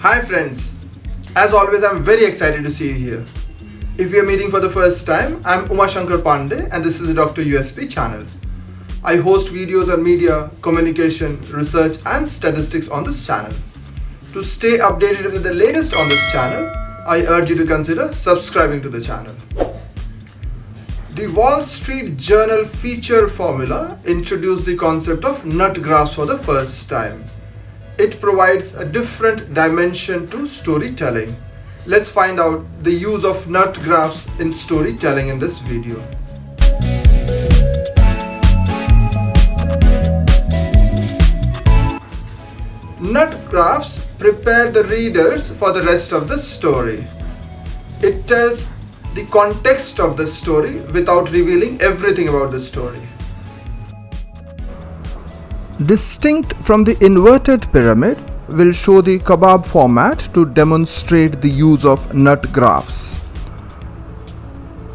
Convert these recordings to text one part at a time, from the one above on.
Hi friends, as always I'm very excited to see you here. If we are meeting for the first time, I'm Shankar Pandey and this is the Dr. USP channel. I host videos on media, communication, research and statistics on this channel. To stay updated with the latest on this channel, I urge you to consider subscribing to the channel. The Wall Street Journal Feature Formula introduced the concept of nut grafs for the first time. It provides a different dimension to storytelling. Let's find out the use of nut grafs in storytelling in this video. Nut grafs prepare the readers for the rest of the story. It tells the context of the story without revealing everything about the story. Distinct from the inverted pyramid, will show the Kabob format to demonstrate the use of nut grafs.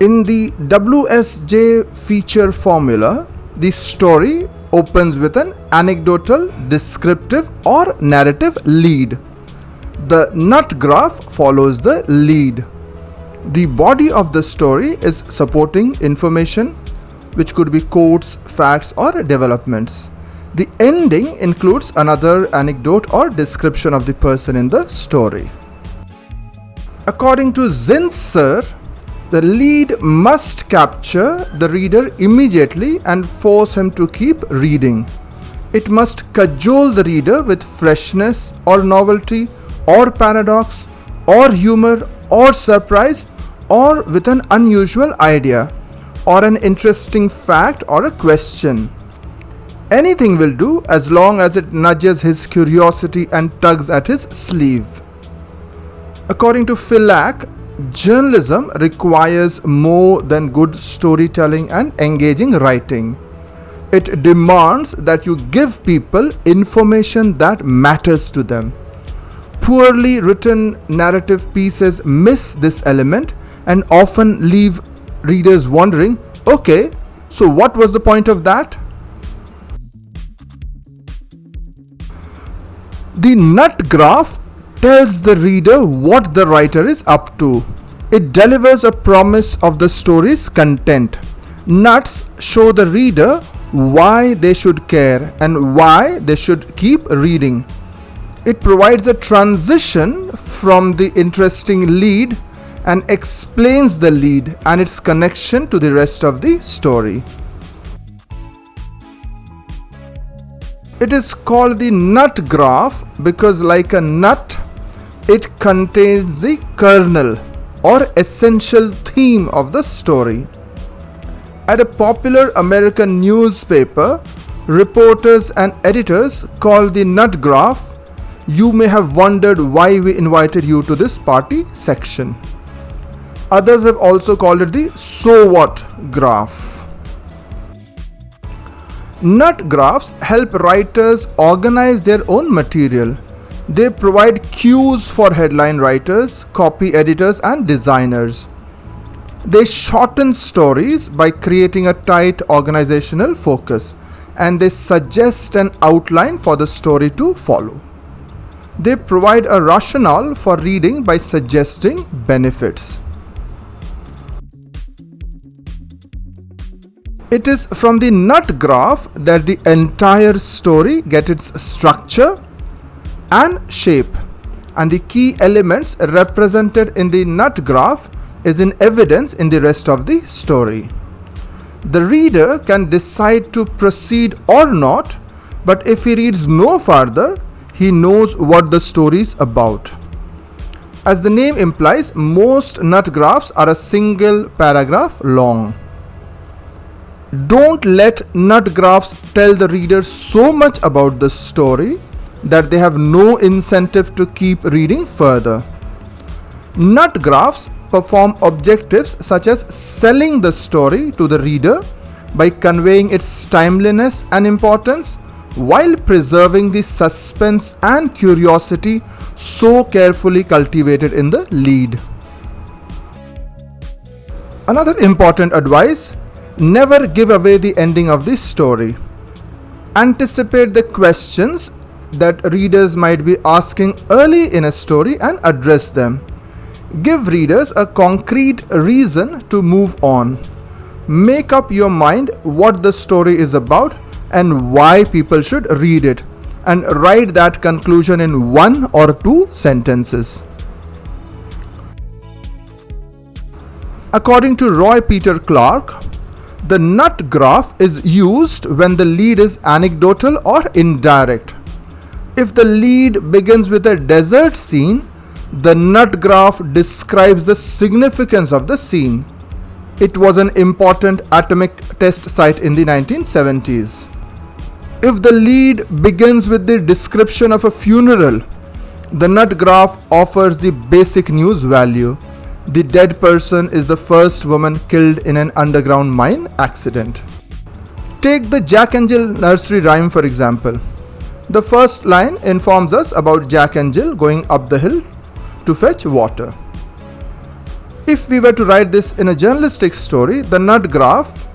In the WSJ Feature Formula, the story opens with an anecdotal, descriptive or narrative lead. The nut graph follows the lead. The body of the story is supporting information, which could be quotes, facts or developments. The ending includes another anecdote or description of the person in the story. According to Zinsser, the lead must capture the reader immediately and force him to keep reading. It must cajole the reader with freshness or novelty or paradox or humor or surprise or with an unusual idea or an interesting fact or a question. Anything will do as long as it nudges his curiosity and tugs at his sleeve. According to Philack, journalism requires more than good storytelling and engaging writing. It demands that you give people information that matters to them. Poorly written narrative pieces miss this element and often leave readers wondering, okay, so what was the point of that? The nut graph tells the reader what the writer is up to. It delivers a promise of the story's content. Nuts show the reader why they should care and why they should keep reading. It provides a transition from the interesting lead and explains the lead and its connection to the rest of the story. It is called the nut graph because, like a nut, it contains the kernel or essential theme of the story. At a popular American newspaper, reporters and editors call the nut graph, "You may have wondered why we invited you to this party" section. Others have also called it the "so what" graph. Nut graphs help writers organize their own material. They provide cues for headline writers, copy editors and designers. They shorten stories by creating a tight organizational focus, and they suggest an outline for the story to follow. They provide a rationale for reading by suggesting benefits. It is from the nut graph that the entire story gets its structure and shape, and the key elements represented in the nut graph is in evidence in the rest of the story. The reader can decide to proceed or not, but if he reads no further, he knows what the story is about. As the name implies, most nut graphs are a single paragraph long. Don't let nut graphs tell the reader so much about the story that they have no incentive to keep reading further. Nut graphs perform objectives such as selling the story to the reader by conveying its timeliness and importance while preserving the suspense and curiosity so carefully cultivated in the lead. Another important advice: never give away the ending of the story. Anticipate the questions that readers might be asking early in a story and address them. Give readers a concrete reason to move on. Make up your mind what the story is about and why people should read it, and write that conclusion in 1 or 2 sentences. According to Roy Peter Clark, the nut graph is used when the lead is anecdotal or indirect. If the lead begins with a desert scene, the nut graph describes the significance of the scene. It was an important atomic test site in the 1970s. If the lead begins with the description of a funeral, the nut graph offers the basic news value. The dead person is the first woman killed in an underground mine accident. Take the Jack and Jill nursery rhyme for example. The first line informs us about Jack and Jill going up the hill to fetch water. If we were to write this in a journalistic story, the nut graph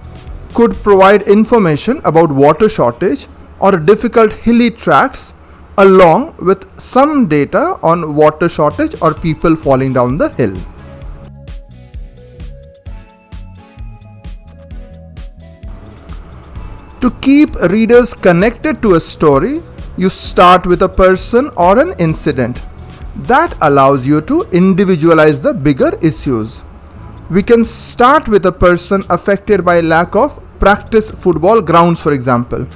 could provide information about water shortage or difficult hilly tracts along with some data on water shortage or people falling down the hill. To keep readers connected to a story, you start with a person or an incident. That allows you to individualize the bigger issues. We can start with a person affected by lack of practice football grounds, for example.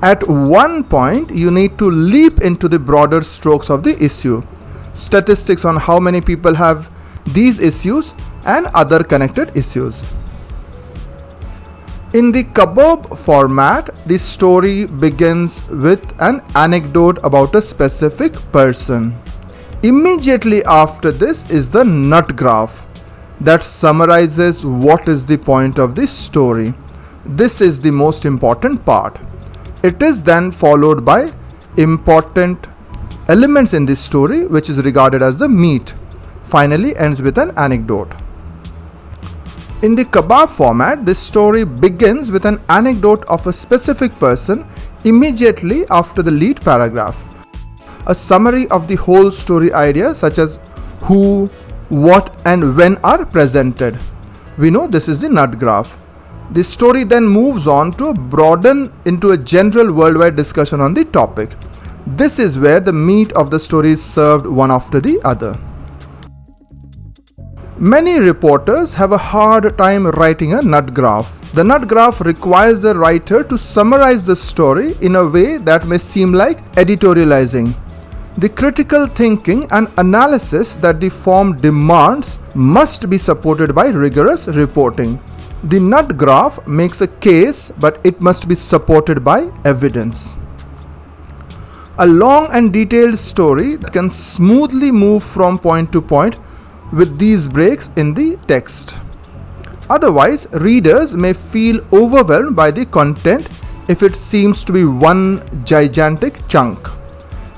At one point, you need to leap into the broader strokes of the issue, statistics on how many people have these issues and other connected issues. In the Kabob format, the story begins with an anecdote about a specific person. Immediately after this is the nut graph that summarizes what is the point of the story. This is the most important part. It is then followed by important elements in the story, which is regarded as the meat. Finally ends with an anecdote. In the Kabob format, this story begins with an anecdote of a specific person immediately after the lead paragraph. A summary of the whole story idea such as who, what and when are presented. We know this is the nut graph. The story then moves on to broaden into a general worldwide discussion on the topic. This is where the meat of the story is served one after the other. Many reporters have a hard time writing a nut graph. The nut graph requires the writer to summarize the story in a way that may seem like editorializing. The critical thinking and analysis that the form demands must be supported by rigorous reporting. The nut graph makes a case, but it must be supported by evidence. A long and detailed story can smoothly move from point to point with these breaks in the text. Otherwise, readers may feel overwhelmed by the content if it seems to be one gigantic chunk.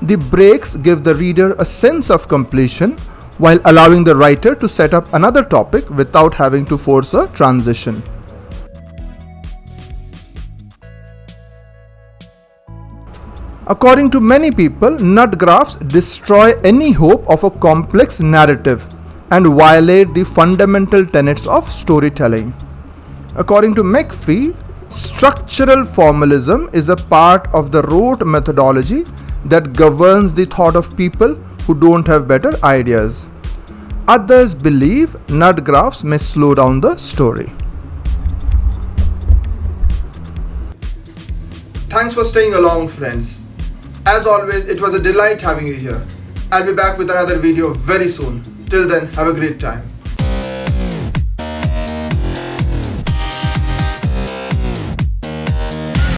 The breaks give the reader a sense of completion while allowing the writer to set up another topic without having to force a transition. According to many people, nut graphs destroy any hope of a complex narrative and violate the fundamental tenets of storytelling. According to McPhee, structural formalism is a part of the rote methodology that governs the thought of people who don't have better ideas. Others believe nut graphs may slow down the story. Thanks for staying along, friends. As always, it was a delight having you here. I'll be back with another video very soon. Till then, have a great time.